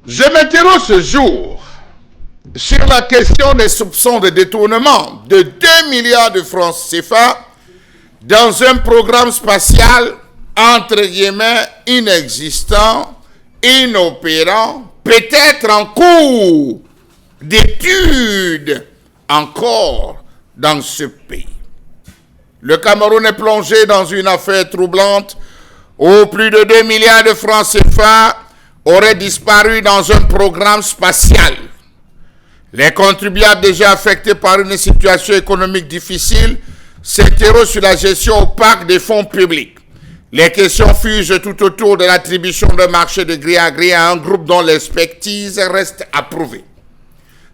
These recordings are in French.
Je m'interroge ce jour sur la question des soupçons de détournement de 2 milliards de francs CFA dans un programme spatial entre guillemets inexistant, inopérant, peut-être en cours d'étude encore dans ce pays. Le Cameroun est plongé dans une affaire troublante où plus de 2 milliards de francs CFA auraient disparu dans un programme spatial. Les contribuables déjà affectés par une situation économique difficile s'interrogent sur la gestion opaque des fonds publics. Les questions fusent tout autour de l'attribution d'un marché de gré à gré à un groupe dont l'expertise reste approuvée.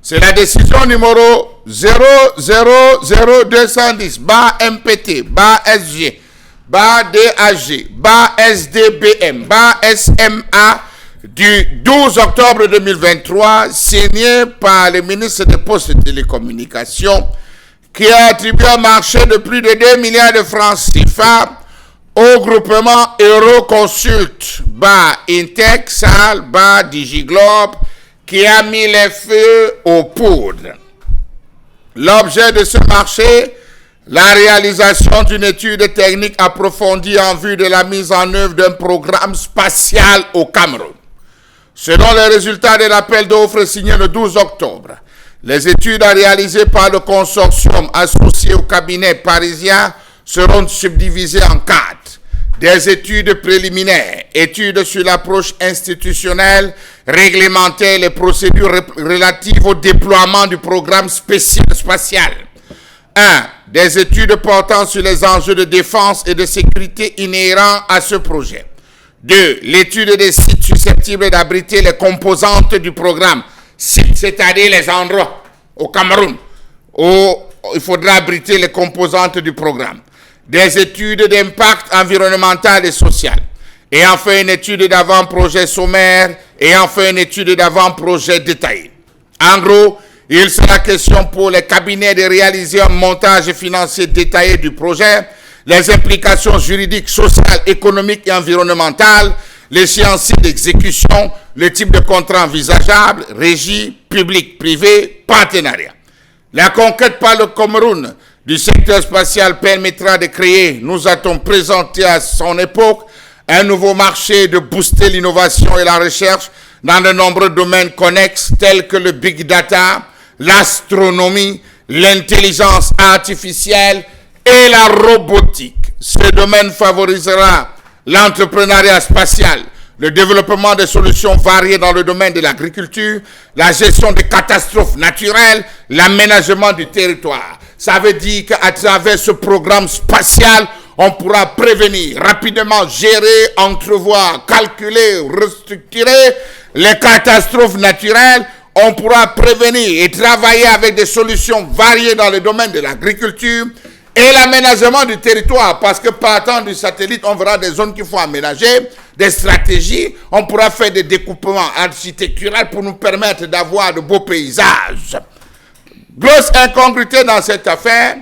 C'est la décision numéro 000210-MPT-SG, DAG, SDBM, SMA du 12 octobre 2023, signé par le ministre des Postes et Télécommunications, qui a attribué un marché de plus de 2 milliards de francs CFA au groupement Euroconsult, Intech, SAL, Digiglobe, qui a mis les feux aux poudres. L'objet de ce marché, la réalisation d'une étude technique approfondie en vue de la mise en œuvre d'un programme spatial au Cameroun. Selon les résultats de l'appel d'offres signé le 12 octobre, les études réalisées par le consortium associé au cabinet parisien seront subdivisées en 4. Des études préliminaires, études sur l'approche institutionnelle, réglementaire, les procédures relatives au déploiement du programme spatial. 1. Des études portant sur les enjeux de défense et de sécurité inhérents à ce projet. 2. L'étude des sites susceptibles d'abriter les composantes du programme, c'est-à-dire les endroits au Cameroun où il faudra abriter les composantes du programme. Des études d'impact environnemental et social. Et enfin une étude d'avant-projet sommaire et enfin une étude d'avant-projet détaillé. En gros, il sera question pour les cabinets de réaliser un montage financier détaillé du projet, les implications juridiques, sociales, économiques et environnementales, l'échéancier d'exécution, le type de contrat envisageable, régie, public, privé, partenariat. La conquête par le Cameroun du secteur spatial permettra de créer, nous a-t-on présenté à son époque, un nouveau marché de booster l'innovation et la recherche dans de nombreux domaines connexes tels que le big data, l'astronomie, l'intelligence artificielle et la robotique. Ce domaine favorisera l'entrepreneuriat spatial, le développement de solutions variées dans le domaine de l'agriculture, la gestion des catastrophes naturelles, l'aménagement du territoire. Ça veut dire qu'à travers ce programme spatial, on pourra prévenir, rapidement gérer, entrevoir, calculer, restructurer les catastrophes naturelles. On pourra prévenir et travailler avec des solutions variées dans le domaine de l'agriculture et l'aménagement du territoire. Parce que partant du satellite, on verra des zones qu'il faut aménager, des stratégies. On pourra faire des découpements architecturaux pour nous permettre d'avoir de beaux paysages. Grosse incongruité dans cette affaire,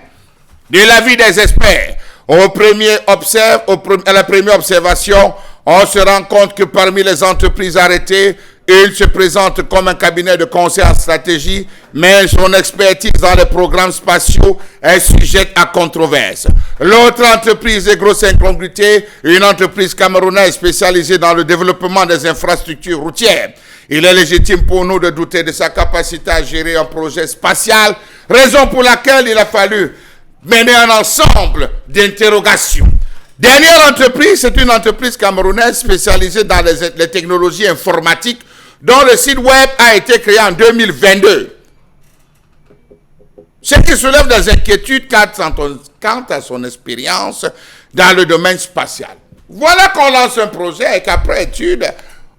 de l'avis des experts. À la première observation, on se rend compte que parmi les entreprises arrêtées, il se présente comme un cabinet de conseil en stratégie, mais son expertise dans les programmes spatiaux est sujette à controverse. L'autre entreprise de grosse incongruité, une entreprise camerounaise spécialisée dans le développement des infrastructures routières. Il est légitime pour nous de douter de sa capacité à gérer un projet spatial, raison pour laquelle il a fallu mener un ensemble d'interrogations. Dernière entreprise, c'est une entreprise camerounaise spécialisée dans les technologies informatiques dont le site web a été créé en 2022. Ce qui soulève des inquiétudes quant à son expérience dans le domaine spatial. Voilà qu'on lance un projet et qu'après étude,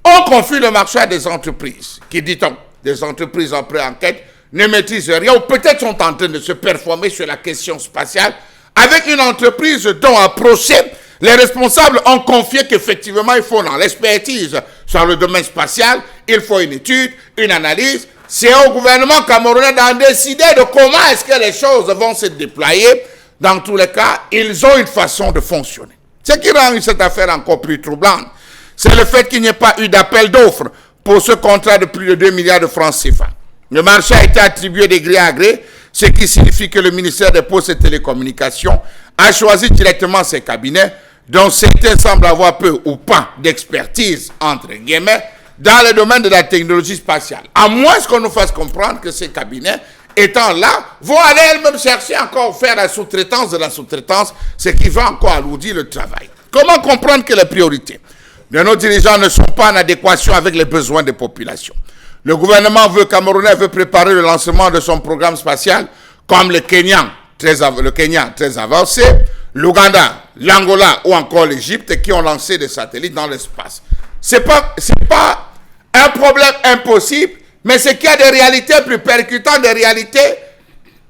on confie le marché à des entreprises qui, dit-on, des entreprises après enquête, ne maîtrisent rien ou peut-être sont en train de se performer sur la question spatiale avec une entreprise dont approché, les responsables ont confié qu'effectivement il faut dans l'expertise sur le domaine spatial, il faut une étude, une analyse. C'est au gouvernement camerounais d'en décider de comment est-ce que les choses vont se déployer. Dans tous les cas, ils ont une façon de fonctionner. Ce qui rend cette affaire encore plus troublante, c'est le fait qu'il n'y ait pas eu d'appel d'offres pour ce contrat de plus de 2 milliards de francs CFA. Le marché a été attribué de gré à gré, ce qui signifie que le ministère des Postes et Télécommunications a choisi directement ses cabinets, dont certains semblent avoir peu ou pas d'expertise, entre guillemets, dans le domaine de la technologie spatiale. À moins qu'on nous fasse comprendre que ces cabinets, étant là, vont aller elles-mêmes chercher encore faire la sous-traitance de la sous-traitance, ce qui va encore alourdir le travail. Comment comprendre que les priorités de nos dirigeants ne sont pas en adéquation avec les besoins des populations? Le gouvernement camerounais veut préparer le lancement de son programme spatial, comme le Kenya très avancé, l'Ouganda, l'Angola ou encore l'Égypte qui ont lancé des satellites dans l'espace. C'est pas un problème impossible, mais c'est qu'il y a des réalités plus percutantes, des réalités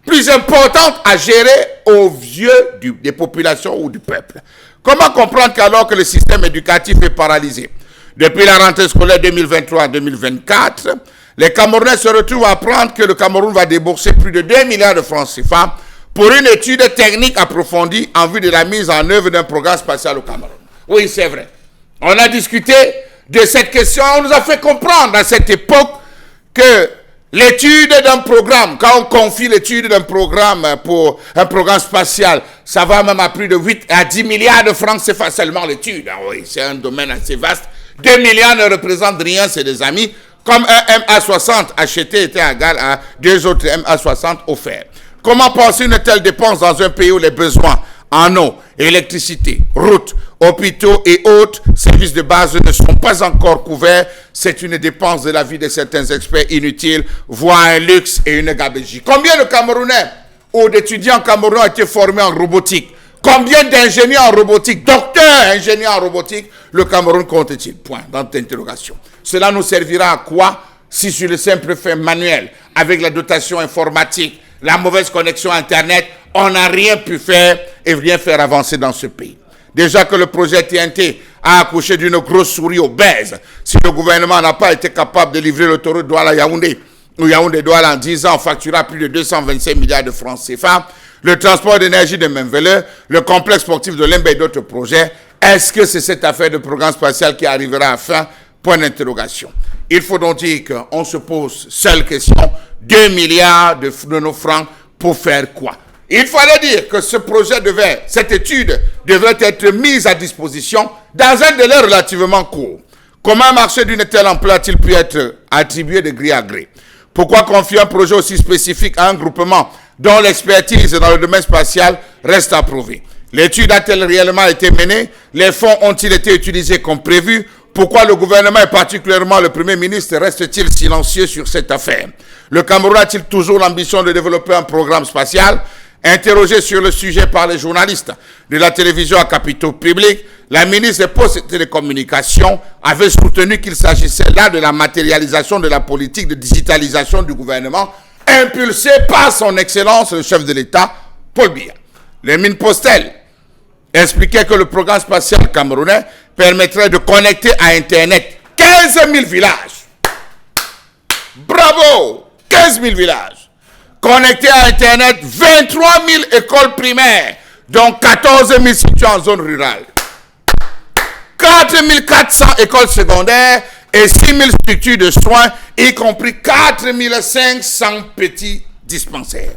plus importantes à gérer aux yeux des populations ou du peuple. Comment comprendre qu'alors que le système éducatif est paralysé, depuis la rentrée scolaire 2023-2024, les Camerounais se retrouvent à apprendre que le Cameroun va débourser plus de 2 milliards de francs CFA pour une étude technique approfondie en vue de la mise en œuvre d'un programme spatial au Cameroun. Oui, c'est vrai. On a discuté de cette question, on nous a fait comprendre à cette époque que l'étude d'un programme, quand on confie l'étude d'un programme pour un programme spatial, ça va même à plus de 8 à 10 milliards de francs CFA seulement l'étude. Oui, c'est un domaine assez vaste. 2 milliards ne représentent rien, c'est des amis. Comme un MA60 acheté était égal à 2 autres MA60 offerts. Comment penser une telle dépense dans un pays où les besoins en eau, électricité, routes, hôpitaux et autres services de base ne sont pas encore couverts? C'est une dépense de la vie de certains experts inutile, voire un luxe et une gabegie. Combien de Camerounais ou d'étudiants camerounais ont été formés en robotique? Combien d'ingénieurs en robotique, docteurs ingénieurs en robotique, le Cameroun compte-t-il? Point d'interrogation. Cela nous servira à quoi si sur le simple fait manuel, avec la dotation informatique, la mauvaise connexion Internet, on n'a rien pu faire et rien faire avancer dans ce pays? Déjà que le projet TNT a accouché d'une grosse souris obèse, si le gouvernement n'a pas été capable de livrer l'autoroute Douala-Yaoundé, ou Yaoundé-Douala en 10 ans, on facturera plus de 225 milliards de francs CFA, le transport d'énergie de Memvele, le complexe sportif de Lembe et d'autres projets, est-ce que c'est cette affaire de programme spatial qui arrivera à fin? Point d'interrogation. Il faut donc dire qu'on se pose seule question, 2 milliards de nos francs pour faire quoi? Il fallait dire que cette étude devait être mise à disposition dans un délai relativement court. Comment un marché d'une telle ampleur a-t-il pu être attribué de gré à gré? Pourquoi confier un projet aussi spécifique à un groupement dont l'expertise dans le domaine spatial reste à prouver? L'étude a-t-elle réellement été menée? Les fonds ont-ils été utilisés comme prévu? Pourquoi le gouvernement et particulièrement le Premier ministre reste-t-il silencieux sur cette affaire? Le Cameroun a-t-il toujours l'ambition de développer un programme spatial? Interrogée sur le sujet par les journalistes de la télévision à capitaux publics, la ministre des Postes et Télécommunications avait soutenu qu'il s'agissait là de la matérialisation de la politique de digitalisation du gouvernement impulsée par son Excellence le chef de l'État, Paul Biya. Les mines postales expliquaient que le programme spatial camerounais permettrait de connecter à Internet 15 000 villages. Bravo! 15 000 villages. Connecter à Internet 23 000 écoles primaires, dont 14 000 situées en zone rurale. 4 400 écoles secondaires et 6 000 structures de soins, y compris 4 500 petits dispensaires.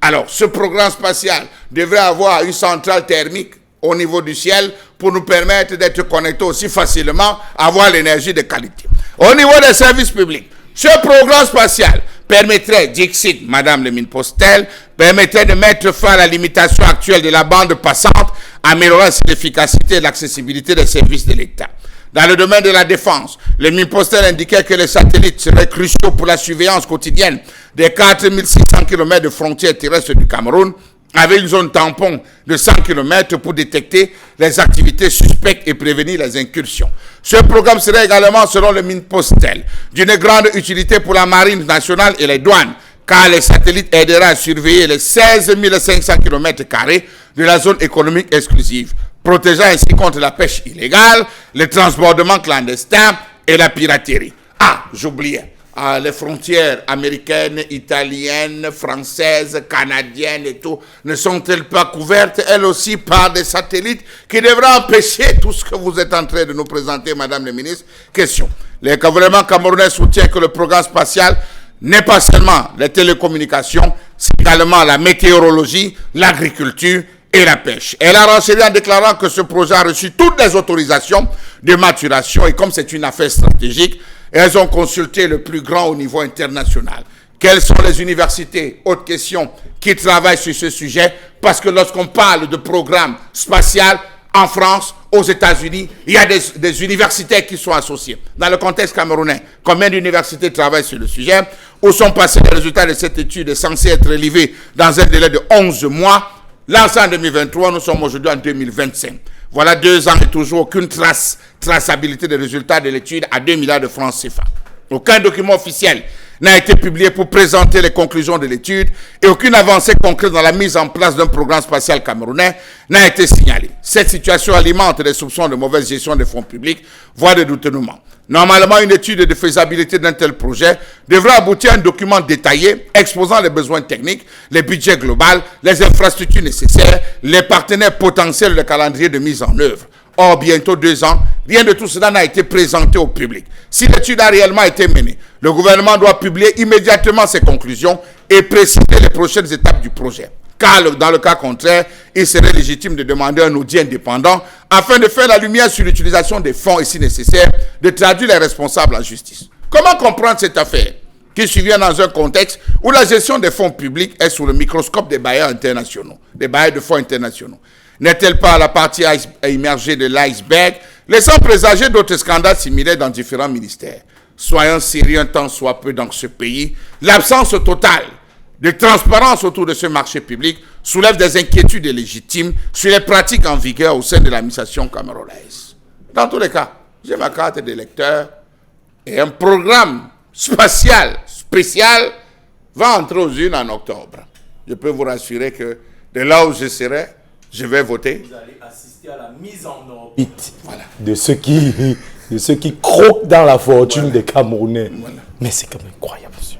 Alors, ce programme spatial devrait avoir une centrale thermique au niveau du ciel pour nous permettre d'être connectés aussi facilement, avoir l'énergie de qualité. Au niveau des services publics, ce programme spatial permettrait, dixit Madame le ministre Postel, permettrait de mettre fin à la limitation actuelle de la bande passante, améliorant l'efficacité et l'accessibilité des services de l'État. Dans le domaine de la défense, le ministre Postel indiquait que les satellites seraient cruciaux pour la surveillance quotidienne des 4600 km de frontières terrestres du Cameroun, avec une zone tampon de 100 km pour détecter les activités suspectes et prévenir les incursions. Ce programme serait également, selon le ministre Postel, d'une grande utilité pour la marine nationale et les douanes, car les satellites aideraient à surveiller les 16 500 km² de la zone économique exclusive, protégeant ainsi contre la pêche illégale, le transbordement clandestin et la piraterie. Ah, j'oubliais. les frontières américaines, italiennes, françaises, canadiennes et tout, ne sont-elles pas couvertes, elles aussi, par des satellites qui devraient empêcher tout ce que vous êtes en train de nous présenter, Madame la Ministre? Question. Le gouvernement camerounais soutient que le programme spatial n'est pas seulement les télécommunications, c'est également la météorologie, l'agriculture et la pêche. Elle a renseigné en déclarant que ce projet a reçu toutes les autorisations de maturation et comme c'est une affaire stratégique, elles ont consulté le plus grand au niveau international. Quelles sont les universités, autre question, qui travaillent sur ce sujet? Parce que lorsqu'on parle de programme spatial en France, aux États-Unis, il y a des universités qui sont associées. Dans le contexte camerounais, combien d'universités travaillent sur le sujet? Où sont passés les résultats de cette étude est censé être livré dans un délai de 11 mois. Lancé en 2023, nous sommes aujourd'hui en 2025. Voilà 2 ans et toujours aucune traçabilité des résultats de l'étude à 2 milliards de francs CFA. Aucun document officiel n'a été publié pour présenter les conclusions de l'étude et aucune avancée concrète dans la mise en place d'un programme spatial camerounais n'a été signalée. Cette situation alimente des soupçons de mauvaise gestion des fonds publics, voire de doutenement. Normalement, une étude de faisabilité d'un tel projet devrait aboutir à un document détaillé exposant les besoins techniques, les budgets globaux, les infrastructures nécessaires, les partenaires potentiels et le calendrier de mise en œuvre. Or, bientôt 2 ans, rien de tout cela n'a été présenté au public. Si l'étude a réellement été menée, le gouvernement doit publier immédiatement ses conclusions et préciser les prochaines étapes du projet. Car dans le cas contraire, il serait légitime de demander un audit indépendant afin de faire la lumière sur l'utilisation des fonds et, si nécessaire, de traduire les responsables en justice. Comment comprendre cette affaire qui survient dans un contexte où la gestion des fonds publics est sous le microscope des bailleurs internationaux, des bailleurs de fonds internationaux? N'est-elle pas la partie immergée de l'iceberg, laissant présager d'autres scandales similaires dans différents ministères? Soyons sérieux un temps soit peu dans ce pays. L'absence totale de transparence autour de ce marché public soulève des inquiétudes légitimes sur les pratiques en vigueur au sein de l'administration camerounaise. Dans tous les cas, j'ai ma carte d'électeur et un programme spatial spécial va entrer aux urnes en octobre. Je peux vous rassurer que de là où je serai, je vais voter. Vous allez assister à la mise en orbite de ceux qui croquent dans la fortune des Camerounais. Voilà. Mais c'est quand même incroyable, monsieur.